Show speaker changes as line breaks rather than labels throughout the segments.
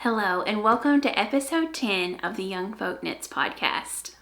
Hello, and welcome to episode 10 of the Youngfolk Knits podcast.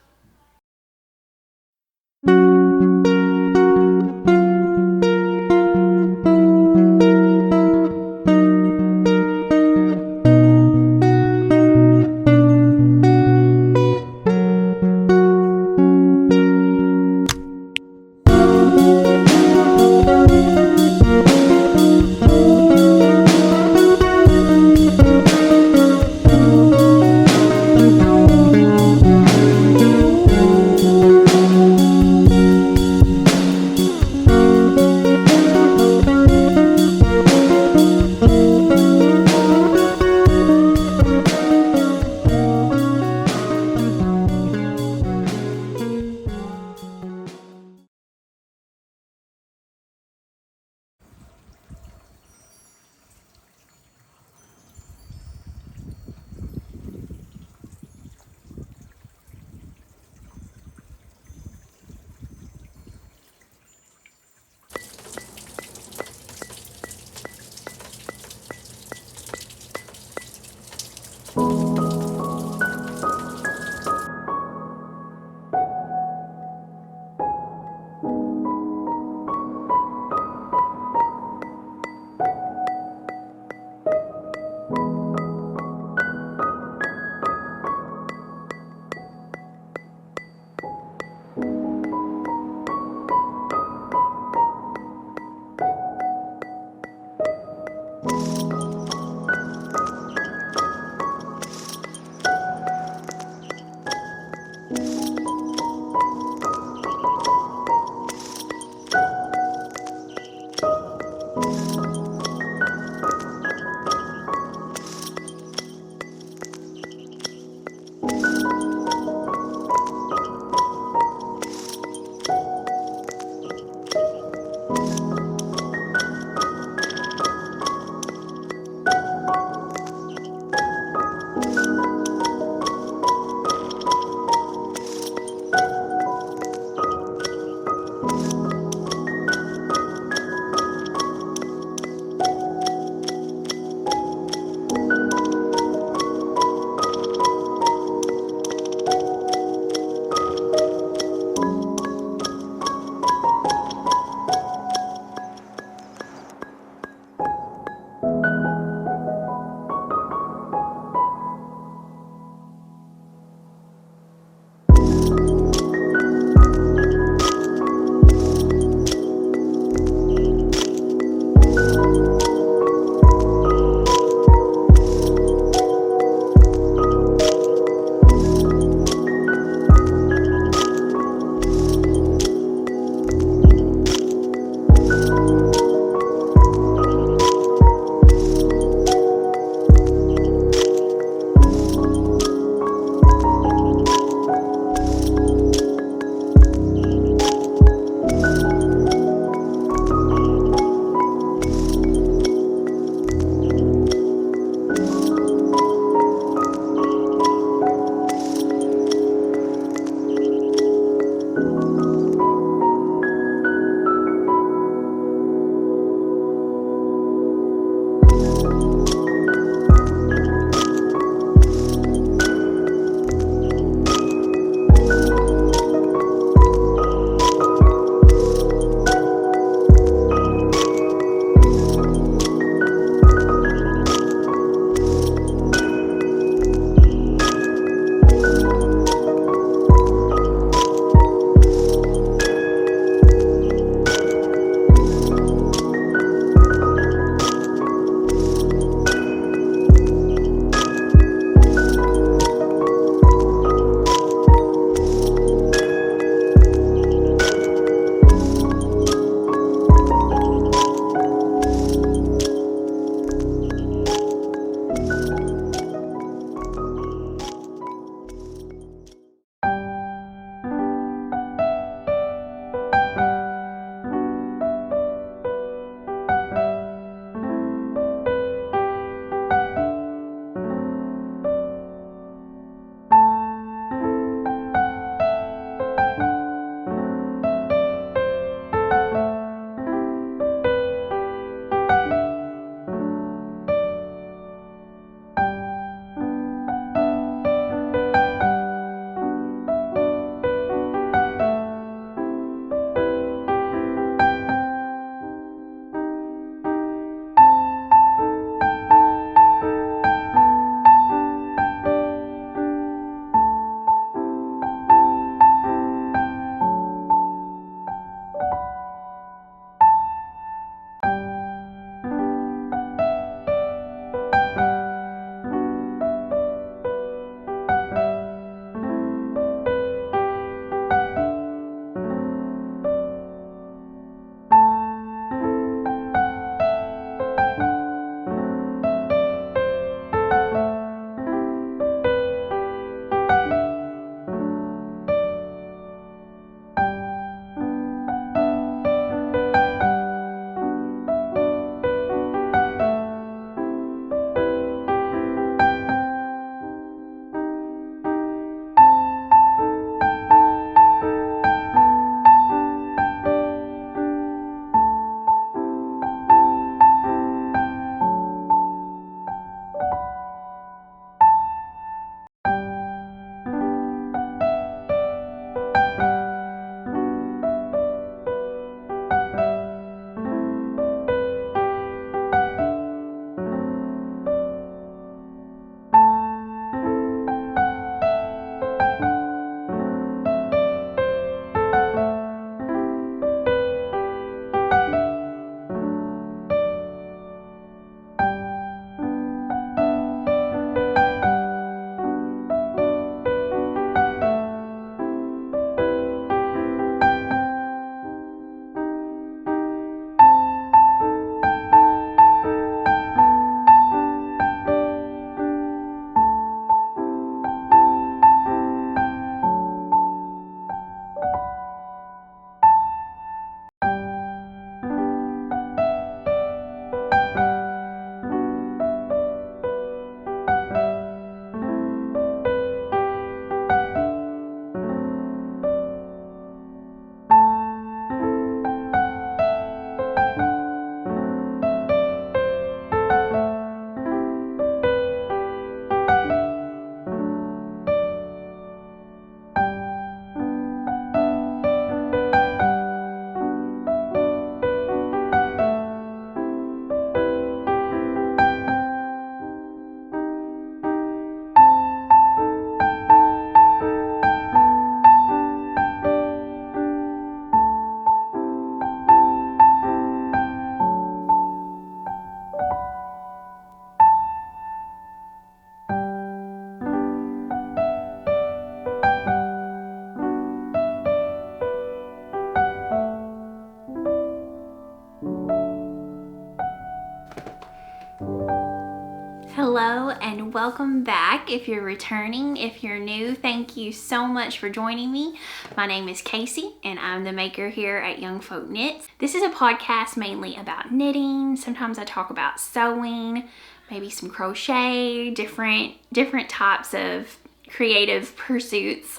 Hello and welcome back. If you're returning, if you're new, thank you so much for joining me. My name is Casey and I'm the maker here at Youngfolk Knits. This is a podcast mainly about knitting. Sometimes I talk about sewing, maybe some crochet, different types of creative pursuits.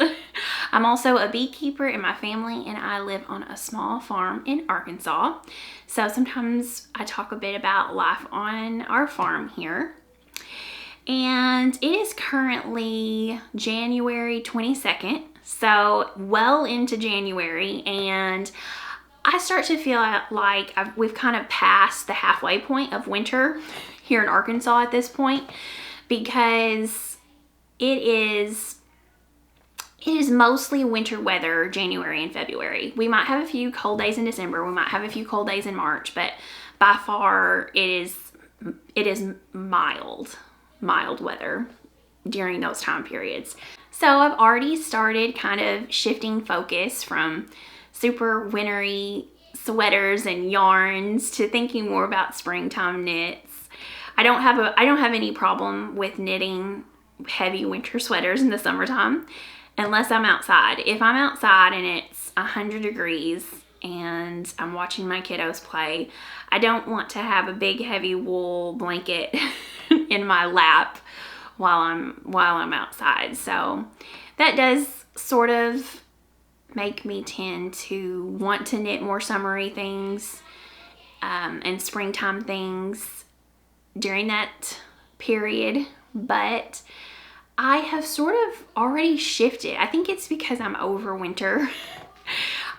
I'm also a beekeeper in my family and I live on a small farm in Arkansas. So sometimes I talk a bit about life on our farm here. And it is currently January 22nd, so well into January, and I start to feel like we've kind of passed the halfway point of winter here in Arkansas at this point, because it is mostly winter weather January and February. We might have a few cold days in December, we might have a few cold days in March, but by far it is mild weather during those time periods. So I've already started kind of shifting focus from super wintry sweaters and yarns to thinking more about springtime knits. I don't have any problem with knitting heavy winter sweaters in the summertime unless I'm outside. If I'm outside and it's 100 degrees and I'm watching my kiddos play, I don't want to have a big heavy wool blanket in my lap while I'm outside. So that does sort of make me tend to want to knit more summery things and springtime things during that period, but I have sort of already shifted. I think it's because I'm over winter.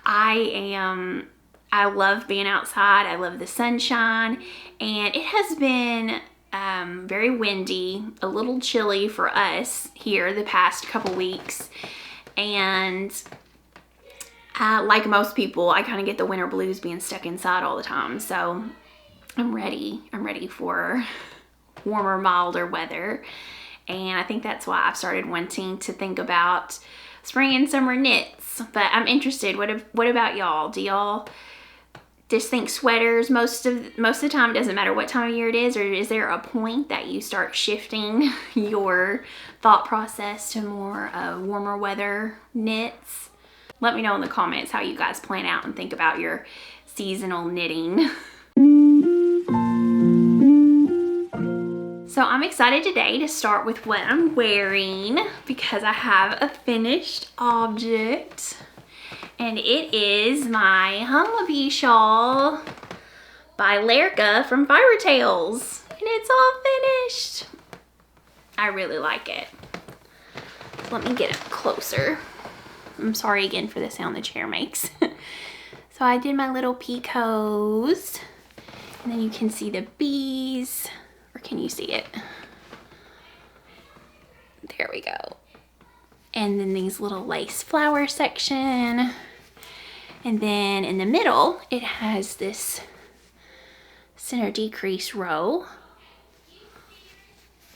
I love being outside. I love the sunshine, and it has been very windy, a little chilly for us here the past couple weeks, and like most people, I kind of get the winter blues being stuck inside all the time. So I'm ready for warmer, milder weather, and I think that's why I've started wanting to think about spring and summer knits. But I'm interested. What about y'all? Do y'all just think sweaters most of the time? It doesn't matter what time of year it is, or is there a point that you start shifting your thought process to more warmer weather knits? Let me know in the comments how you guys plan out and think about your seasonal knitting. So I'm excited today to start with what I'm wearing because I have a finished object. And it is my Humblebee shawl by Lyrica from Fiber Tales. And it's all finished. I really like it. Let me get up closer. I'm sorry again for the sound the chair makes. So I did my little picots. And then you can see the bees. Or can you see it? There we go. And then these little lace flower section. And then in the middle, it has this center decrease row.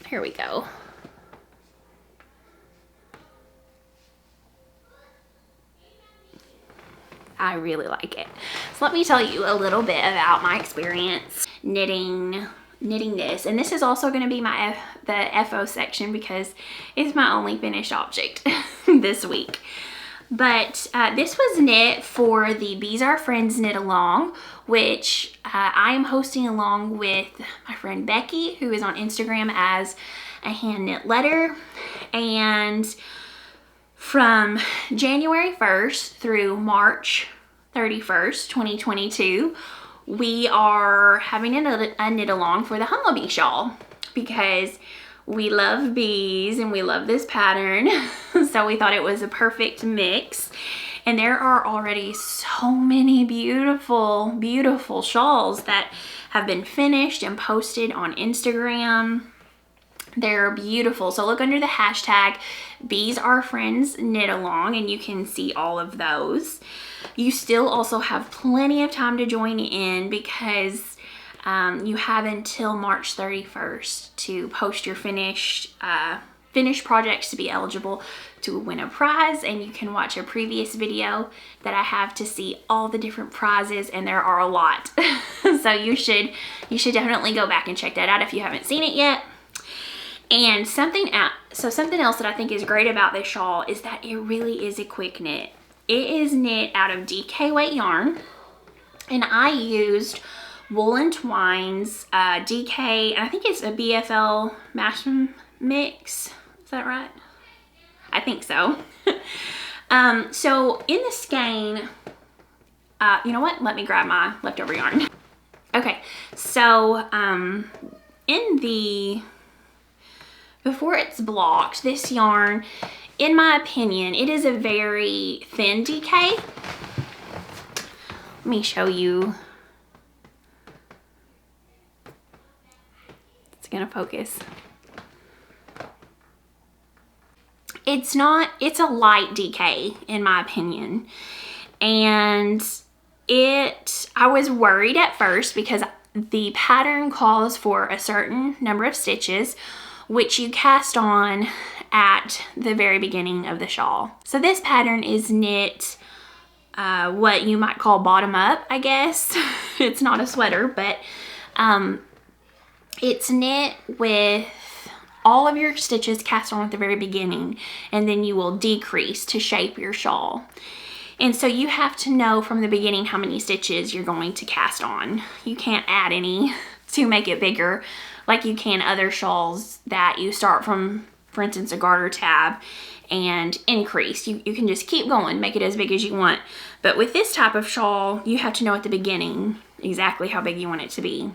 Here we go. I really like it. So let me tell you a little bit about my experience knitting this. And this is also going to be the FO section because it's my only finished object this week. But this was knit for the Bees Are Friends Knit Along, which I am hosting along with my friend Becky, who is on Instagram as a hand knit letter. And from January 1st through March 31st, 2022, we are having a knit along for the Humblebee shawl because we love bees and we love this pattern. So we thought it was a perfect mix. And there are already so many beautiful, beautiful shawls that have been finished and posted on Instagram. They're beautiful. So look under the hashtag Bees Are Friends Knit Along and you can see all of those. You still also have plenty of time to join in because you have until March 31st to post your finished projects to be eligible to win a prize, and you can watch a previous video that I have to see all the different prizes, and there are a lot. So you should definitely go back and check that out if you haven't seen it yet. And something else that I think is great about this shawl is that it really is a quick knit. It is knit out of DK weight yarn, and I used Wollentwine's DK, and I think it's a BFL mash mix. Is that right? I think so. So in the skein, you know what? Let me grab my leftover yarn. Okay, so before it's blocked, this yarn, in my opinion, it is a very thin DK. Let me show you. It's gonna focus. It's a light DK in my opinion. And I was worried at first because the pattern calls for a certain number of stitches, which you cast on at the very beginning of the shawl. So this pattern is knit what you might call bottom up, I guess. It's not a sweater, but it's knit with all of your stitches cast on at the very beginning, and then you will decrease to shape your shawl. And so you have to know from the beginning how many stitches you're going to cast on. You can't add any to make it bigger like you can other shawls that you start from, for instance, a garter tab and increase. You can just keep going, make it as big as you want. But with this type of shawl, you have to know at the beginning exactly how big you want it to be.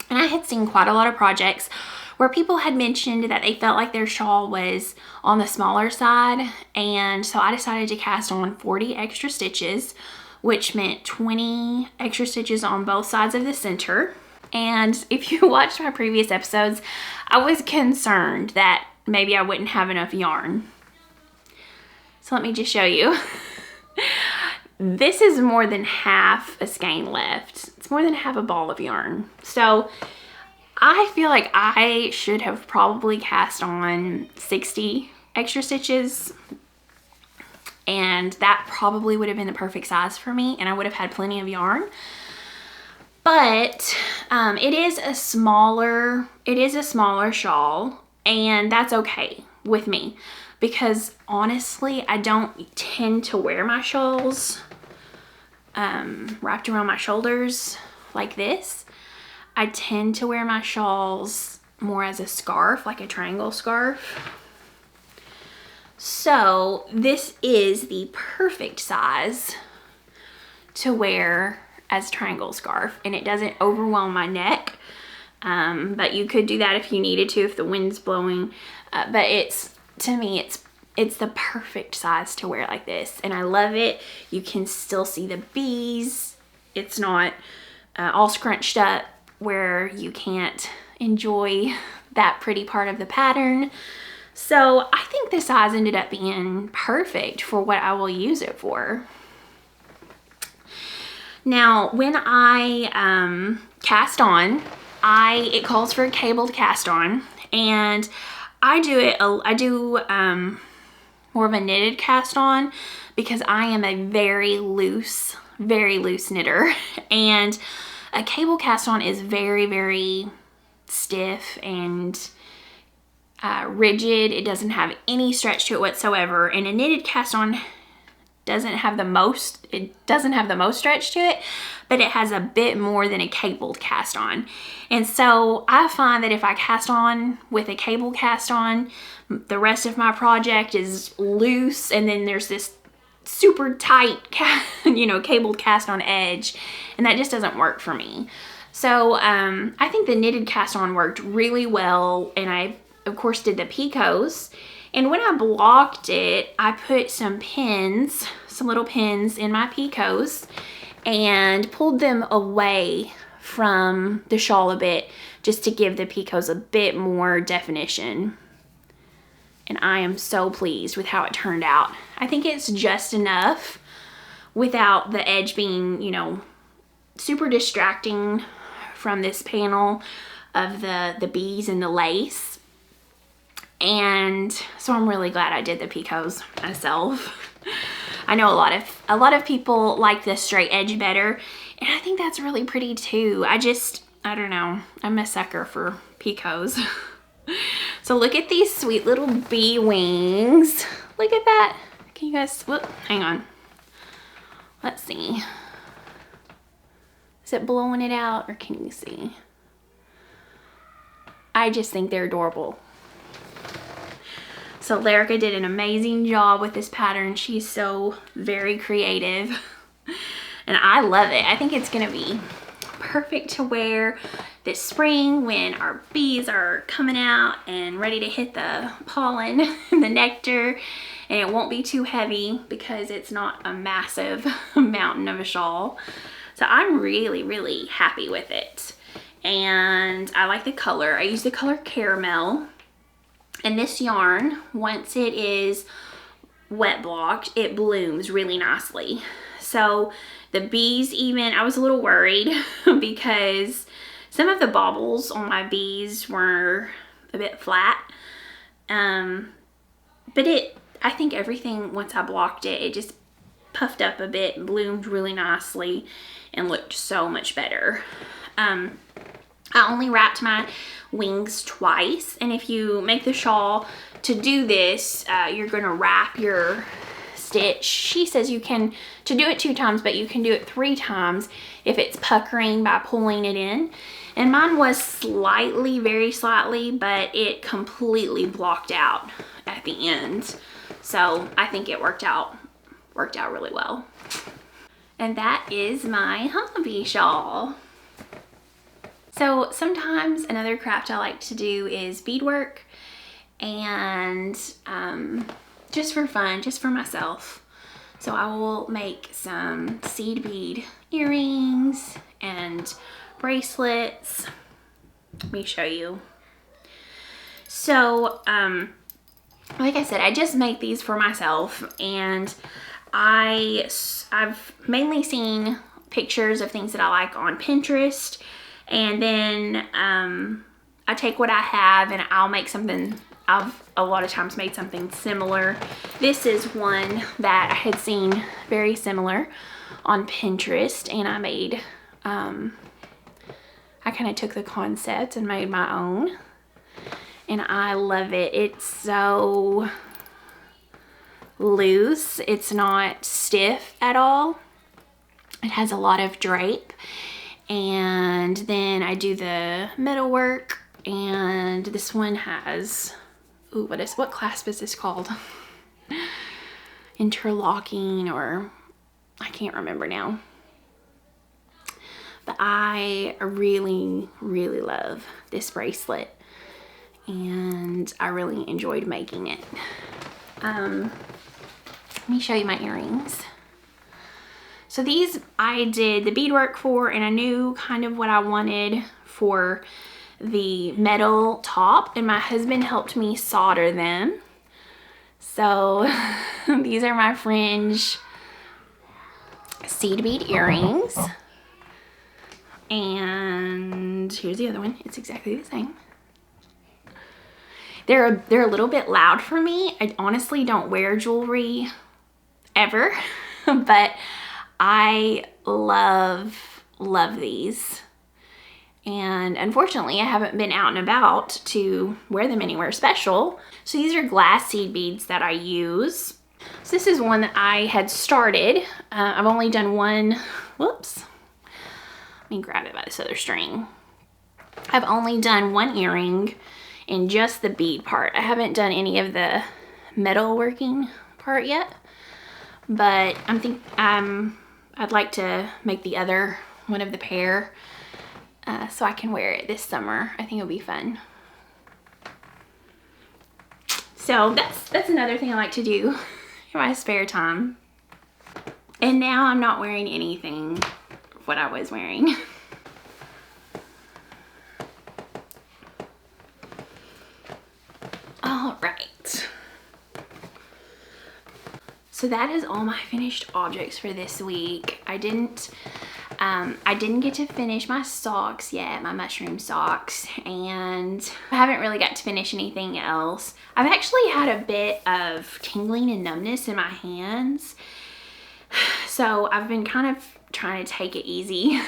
And I had seen quite a lot of projects where people had mentioned that they felt like their shawl was on the smaller side, and so I decided to cast on 40 extra stitches, which meant 20 extra stitches on both sides of the center. And if you watched my previous episodes, I was concerned that maybe I wouldn't have enough yarn. So let me just show you. This is more than half a skein left. It's more than half a ball of yarn. So I feel like I should have probably cast on 60 extra stitches, and that probably would have been the perfect size for me, and I would have had plenty of yarn. But it is a smaller shawl, and that's okay with me because honestly, I don't tend to wear my shawls wrapped around my shoulders like this. I tend to wear my shawls more as a scarf, like a triangle scarf. So this is the perfect size to wear as a triangle scarf, and it doesn't overwhelm my neck. But you could do that if you needed to, if the wind's blowing. But to me, it's the perfect size to wear like this, and I love it. You can still see the bees. It's not all scrunched up where you can't enjoy that pretty part of the pattern. So I think the size ended up being perfect for what I will use it for. Now, when I cast on, it calls for a cabled cast on, and I do more of a knitted cast on because I am a very loose knitter, and a cable cast on is very, very stiff and rigid. It doesn't have any stretch to it whatsoever, and a knitted cast on doesn't have the most stretch to it, but it has a bit more than a cabled cast on. And so I find that if I cast on with a cable cast on, the rest of my project is loose, and then there's this super tight cabled cast on edge, and that just doesn't work for me. So I think the knitted cast on worked really well, and I of course did the picots. And when I blocked it, I put some little pins in my picots and pulled them away from the shawl a bit, just to give the picots a bit more definition. And I am so pleased with how it turned out. I think it's just enough without the edge being, super distracting from this panel of the bees and the lace. And so I'm really glad I did the picots myself. I know a lot of people like the straight edge better, and I think that's really pretty too. I don't know, I'm a sucker for picots. So look at these sweet little bee wings. Look at that. Can you guys, whoop, hang on. Let's see. Is it blowing it out or can you see? I just think they're adorable. So Lyrica did an amazing job with this pattern. She's so very creative and I love it. I think it's gonna be perfect to wear this spring when our bees are coming out and ready to hit the pollen and the nectar, and it won't be too heavy because it's not a massive mountain of a shawl. So I'm really, really happy with it. And I like the color. I use the color Caramel. And this yarn, once it is wet blocked, it blooms really nicely. So the bees even, I was a little worried because some of the baubles on my bees were a bit flat. But I think everything, once I blocked it, it just puffed up a bit, bloomed really nicely, and looked so much better. I only wrapped my wings twice, and if you make the shawl to do this, you're gonna wrap your stitch. She says you can, to do it 2 times, but you can do it 3 times if it's puckering by pulling it in. And mine was slightly, very slightly, but it completely blocked out at the end. So I think it worked out really well. And that is my humblebee shawl. So sometimes another craft I like to do is beadwork, and just for fun, just for myself. So I will make some seed bead earrings and bracelets. Let me show you. So like I said, I just make these for myself, and I've mainly seen pictures of things that I like on Pinterest, and then I take what I have and I'll make something. I've a lot of times made something similar. This is one that I had seen very similar on Pinterest, and I made, I kind of took the concept and made my own, and I love it. It's so loose. It's not stiff at all. It has a lot of drape, and then I do the metal work, and this one has, ooh, what clasp is this called? Interlocking, or I can't remember now. But I really, really love this bracelet, and I really enjoyed making it. Let me show you my earrings. So these I did the beadwork for, and I knew kind of what I wanted for the metal top, and my husband helped me solder them. So these are my fringe seed bead earrings, and here's the other one. It's exactly the same. They're a little bit loud for me. I honestly don't wear jewelry ever, but I love these. And unfortunately, I haven't been out and about to wear them anywhere special. So these are glass seed beads that I use. So this is one that I had started. I've only done one, whoops. Let me grab it by this other string. I've only done one earring in just the bead part. I haven't done any of the metal working part yet, but I'd like to make the other one of the pair so I can wear it this summer. I think it'll be fun. So that's another thing I like to do in my spare time. And now I'm not wearing anything of what I was wearing. All right. So that is all my finished objects for this week. I didn't get to finish my socks yet, my mushroom socks, and I haven't really got to finish anything else. I've actually had a bit of tingling and numbness in my hands, so I've been kind of trying to take it easy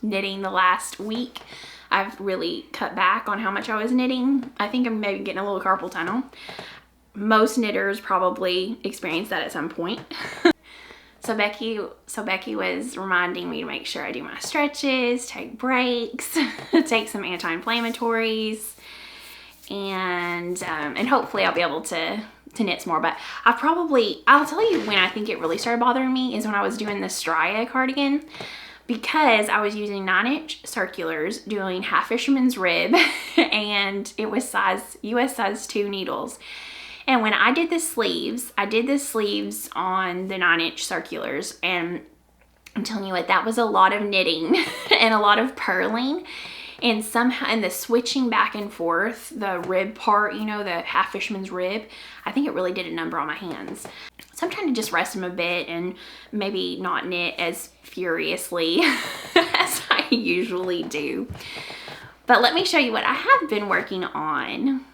knitting the last week. I've really cut back on how much I was knitting. I think I'm maybe getting a little carpal tunnel. Most knitters probably experience that at some point. So Becky was reminding me to make sure I do my stretches, take breaks, take some anti-inflammatories, and hopefully I'll be able to knit some more. But I'll tell you when I think it really started bothering me is when I was doing the Straya cardigan, because I was using 9-inch circulars doing half fisherman's rib and it was US size 2 needles. And when I did the sleeves on the 9-inch circulars, and I'm telling you what, that was a lot of knitting and a lot of purling, and somehow, and the switching back and forth, the rib part, you know, the half fisherman's rib, I think it really did a number on my hands. So I'm trying to just rest them a bit and maybe not knit as furiously as I usually do. But let me show you what I have been working on.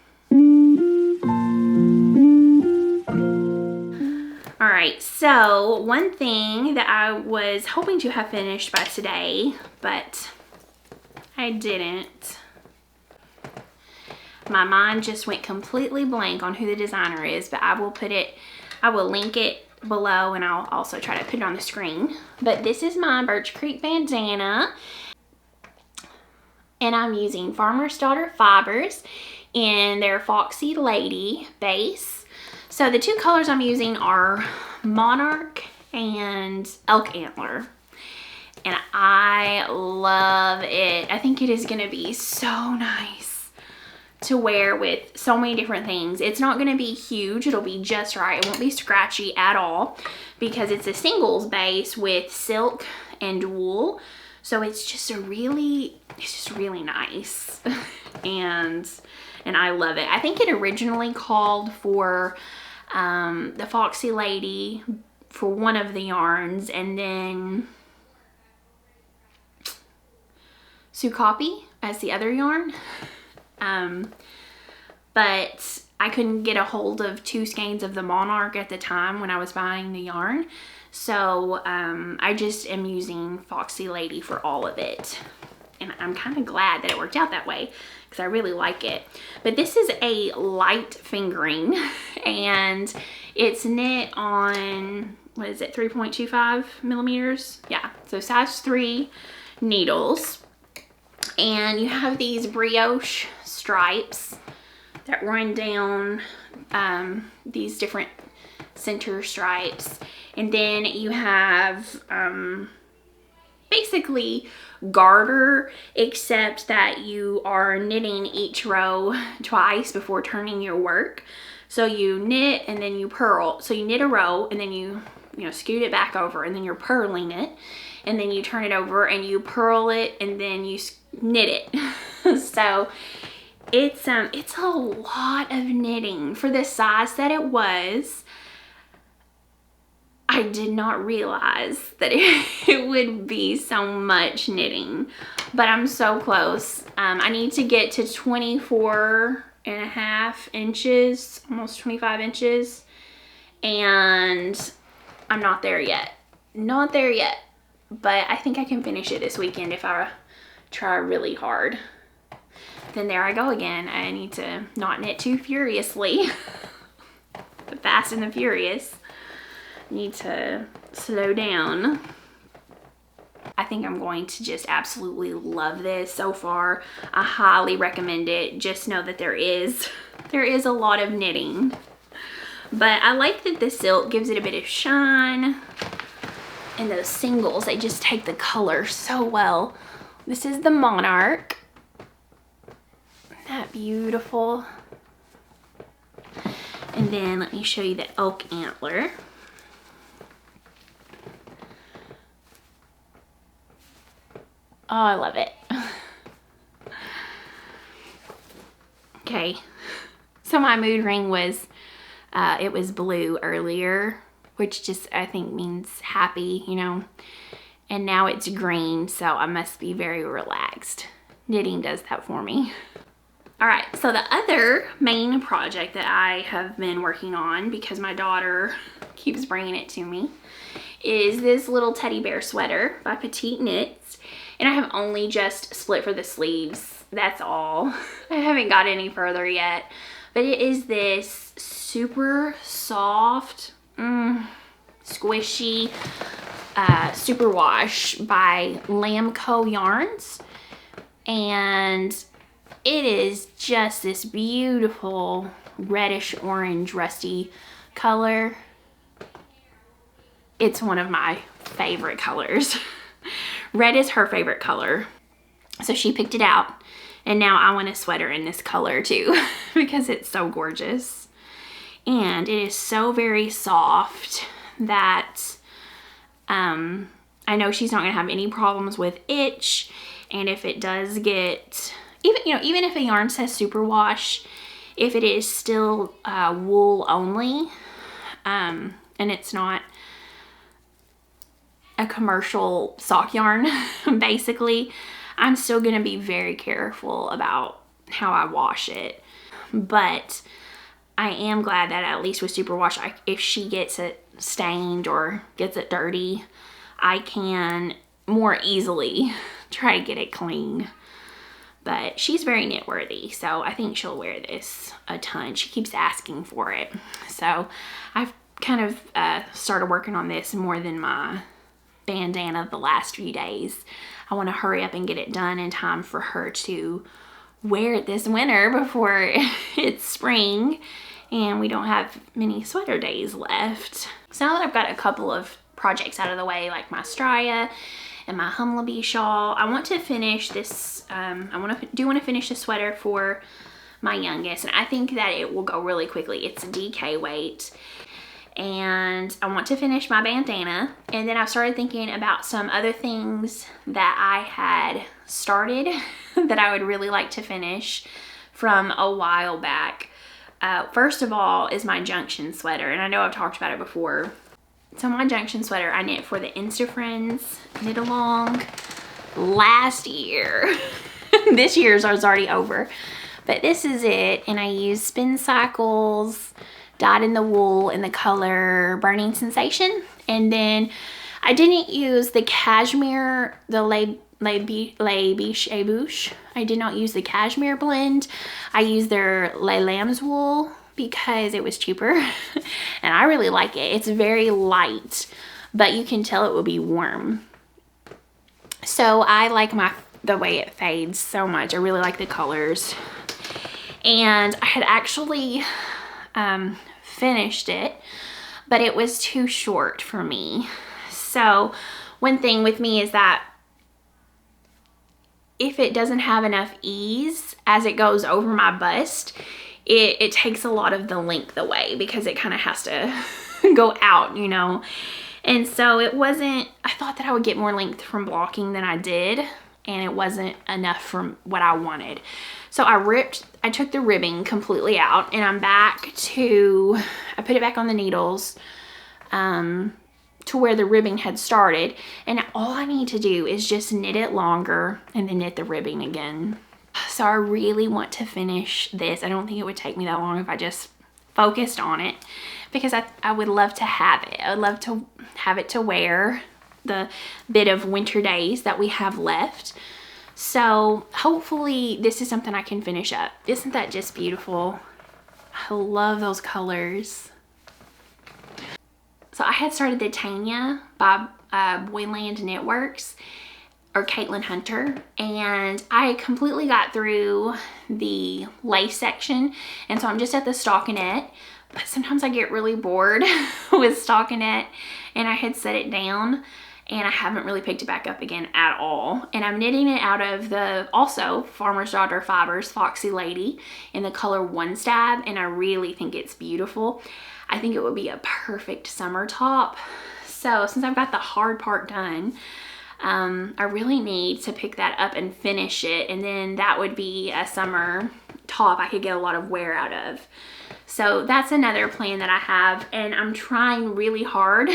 All right, so one thing that I was hoping to have finished by today, but I didn't. My mind just went completely blank on who the designer is, but I will link it below, and I'll also try to put it on the screen. But this is my Birch Creek bandana, and I'm using Farmer's Daughter fibers in their Foxy Lady base. So the two colors I'm using are Monarch and Elk Antler, and I love it. I think it is going to be so nice to wear with so many different things. It's not going to be huge. It'll be just right. It won't be scratchy at all because it's a singles base with silk and wool. So it's just really nice. and I love it. I think it originally called for the Foxy Lady for one of the yarns, and then Sukapi as the other yarn. But I couldn't get a hold of 2 skeins of the Monarch at the time when I was buying the yarn. So I just am using Foxy Lady for all of it. And I'm kind of glad that it worked out that way because I really like it. But this is a light fingering and it's knit on, what is it, 3.25 millimeters? Yeah, so size 3 needles. And you have these brioche stripes that run down these different center stripes. And then you have basically garter, except that you are knitting each row twice before turning your work. So you knit and then you purl. So you knit a row and then you scoot it back over, and then you're purling it, and then you turn it over and you purl it, and then you knit it. So it's a lot of knitting for the size that it was. I did not realize that it would be so much knitting, but I'm so close. I need to get to 24.5 inches, almost 25 inches, and I'm not there yet. Not there yet, but I think I can finish it this weekend if I try really hard. Then there I go again. I need to not knit too furiously. The Fast and the Furious. Need to slow down. I think I'm going to just absolutely love this so far. I highly recommend it. Just know that there is a lot of knitting, but I like that the silk gives it a bit of shine, and those singles, they just take the color so well. This is the Monarch. Isn't that beautiful? And then let me show you the Elk Antler. Oh, I love it. Okay, so my mood ring was, it was blue earlier, which just I think means happy, you know, and now it's green, so I must be very relaxed. Knitting does that for me. All right, so the other main project that I have been working on, because my daughter keeps bringing it to me, is this little teddy bear sweater by Petite Knits. And I have only just split for the sleeves. That's all. I haven't got any further yet. But it is this super soft, squishy superwash by Lamco Yarns. And it is just this beautiful reddish orange rusty color. It's one of my favorite colors. Red is her favorite color. So she picked it out. And now I want a sweater in this color too because it's so gorgeous. And it is so very soft that I know she's not gonna have any problems with itch. And if it does get, even if a yarn says superwash, if it is still wool only, and it's not a commercial sock yarn, basically, I'm still gonna be very careful about how I wash it. But I am glad that at least with superwash, if she gets it stained or gets it dirty, I can more easily try to get it clean. But she's very knit worthy, so I think she'll wear this a ton. She keeps asking for it. So I've kind of started working on this more than my bandana the last few days. I want to hurry up and get it done in time for her to wear it this winter before it's spring and we don't have many sweater days left. So now that I've got a couple of projects out of the way, like my Straya and my Humblebee shawl, I want to finish this, I want to finish the sweater for my youngest, and I think that it will go really quickly. It's a DK weight. And I want to finish my bandana. And then I started thinking about some other things that I had started that I would really like to finish from a while back. First of all is my Junction Sweater. And I know I've talked about it before. So my Junction Sweater, I knit for the Insta-Friends knit along last year. This year's is already over. But this is it. And I used Spin Cycles, dyed in the wool in the color Burning Sensation. And then I didn't use the cashmere, the Les Biche et Bouche. I did not use the cashmere blend. I used their Les Lambs wool because it was cheaper. And I really like it. It's very light, but you can tell it will be warm. So I like the way it fades so much. I really like the colors. And I had actually finished it, but it was too short for me. So one thing with me is that if it doesn't have enough ease as it goes over my bust, it takes a lot of the length away because it kind of has to go out, you know. And so it wasn't, I thought that I would get more length from blocking than I did, and it wasn't enough from what I wanted. So I took the ribbing completely out, and I'm back to, I put it back on the needles to where the ribbing had started. And all I need to do is just knit it longer and then knit the ribbing again. So I really want to finish this. I don't think it would take me that long if I just focused on it, because I would love to have it. I would love to have it to wear the bit of winter days that we have left. So hopefully this is something I can finish up. Isn't that just beautiful? I love those colors. So I had started the Tanya by Boyland Knitworks, or Caitlin Hunter, and I completely got through the lace section, and so I'm just at the stockinette. But sometimes I get really bored with stockinette, and I had set it down, and I haven't really picked it back up again at all. And I'm knitting it out of the, also, Farmer's Daughter Fibers Foxy Lady in the color One Stab, and I really think it's beautiful. I think it would be a perfect summer top. So since I've got the hard part done, I really need to pick that up and finish it, and then that would be a summer top I could get a lot of wear out of. So that's another plan that I have, and I'm trying really hard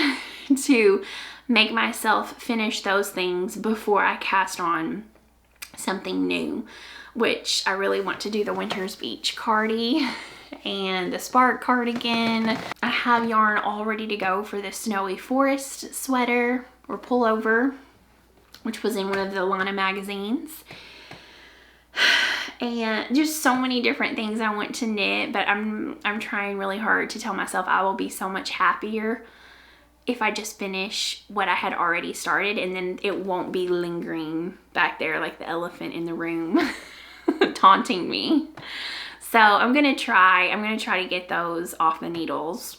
to make myself finish those things before I cast on something new, which I really want to do the Winter's Beach cardi and the Spark cardigan. I have yarn all ready to go for the Snowy Forest sweater or pullover. which was in one of the Lana magazines. And just so many different things I want to knit, but I'm trying really hard to tell myself I will be so much happier if I just finish what I had already started, and then it won't be lingering back there like the elephant in the room taunting me. So I'm gonna try to get those off the needles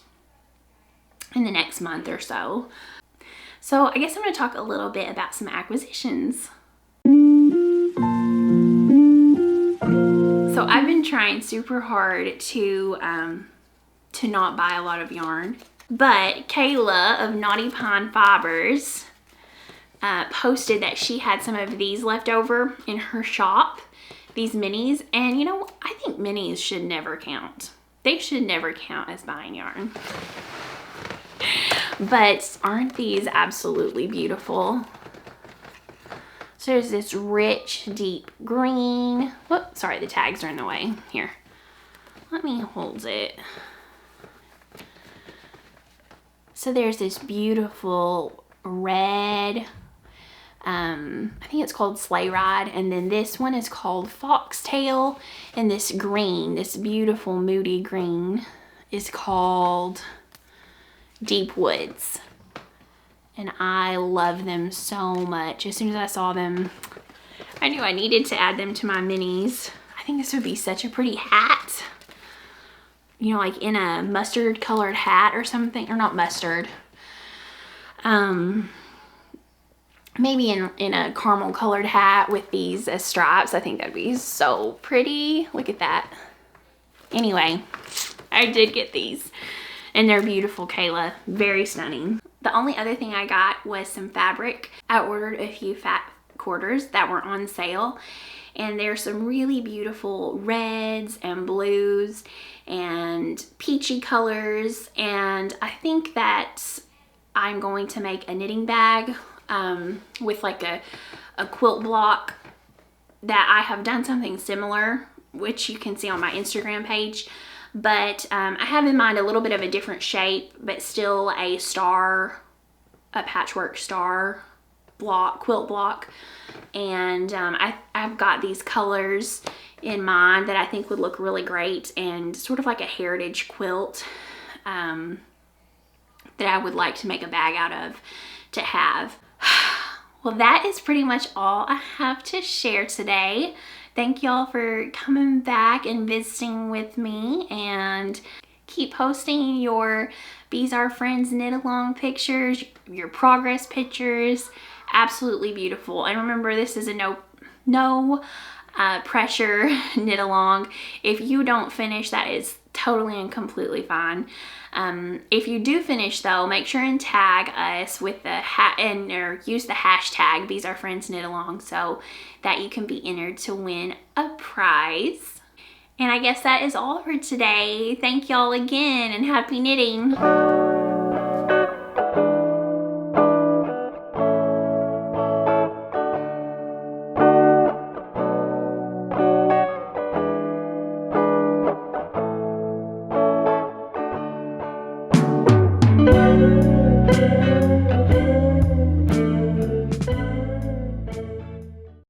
in the next month or so. So I guess I'm gonna talk a little bit about some acquisitions. So I've been trying super hard to not buy a lot of yarn, but Kayla of Naughty Pine Fibers posted that she had some of these left over in her shop, these minis, and you know, I think minis should never count. They should never count as buying yarn. But aren't these absolutely beautiful? So there's this rich, deep green. Whoop, sorry, the tags are in the way. Here, let me hold it. So there's this beautiful red, I think it's called Sleigh Ride. And then this one is called Foxtail. And this green, this beautiful moody green, is called Deep Woods. And I love them so much. As soon as I saw them, I knew I needed to add them to my minis. I think this would be such a pretty hat. You know, like in a mustard colored hat or something, or not mustard. Maybe in a caramel colored hat with these as stripes. I think that'd be so pretty. Look at that. Anyway, I did get these and they're beautiful, Kayla. Very stunning. The only other thing I got was some fabric. I ordered a few fat quarters that were on sale, and there's some really beautiful reds and blues and peachy colors, and I think that I'm going to make a knitting bag with like a quilt block that I have done something similar, which you can see on my Instagram page. But I have in mind a little bit of a different shape, but still a star, a patchwork star block, quilt block. And I've got these colors in mind that I think would look really great, and sort of like a heritage quilt that I would like to make a bag out of to have. Well, that is pretty much all I have to share today. Thank y'all for coming back and visiting with me, and keep posting your Bees Are Friends knit along pictures, your progress pictures. Absolutely beautiful. And remember, this is a no pressure knit along. If you don't finish, that is totally and completely fine. If you do finish though, make sure and tag us with the or use the hashtag Bees Are Friends knit along so that you can be entered to win a prize. And I guess that is all for today. Thank y'all again, and happy knitting.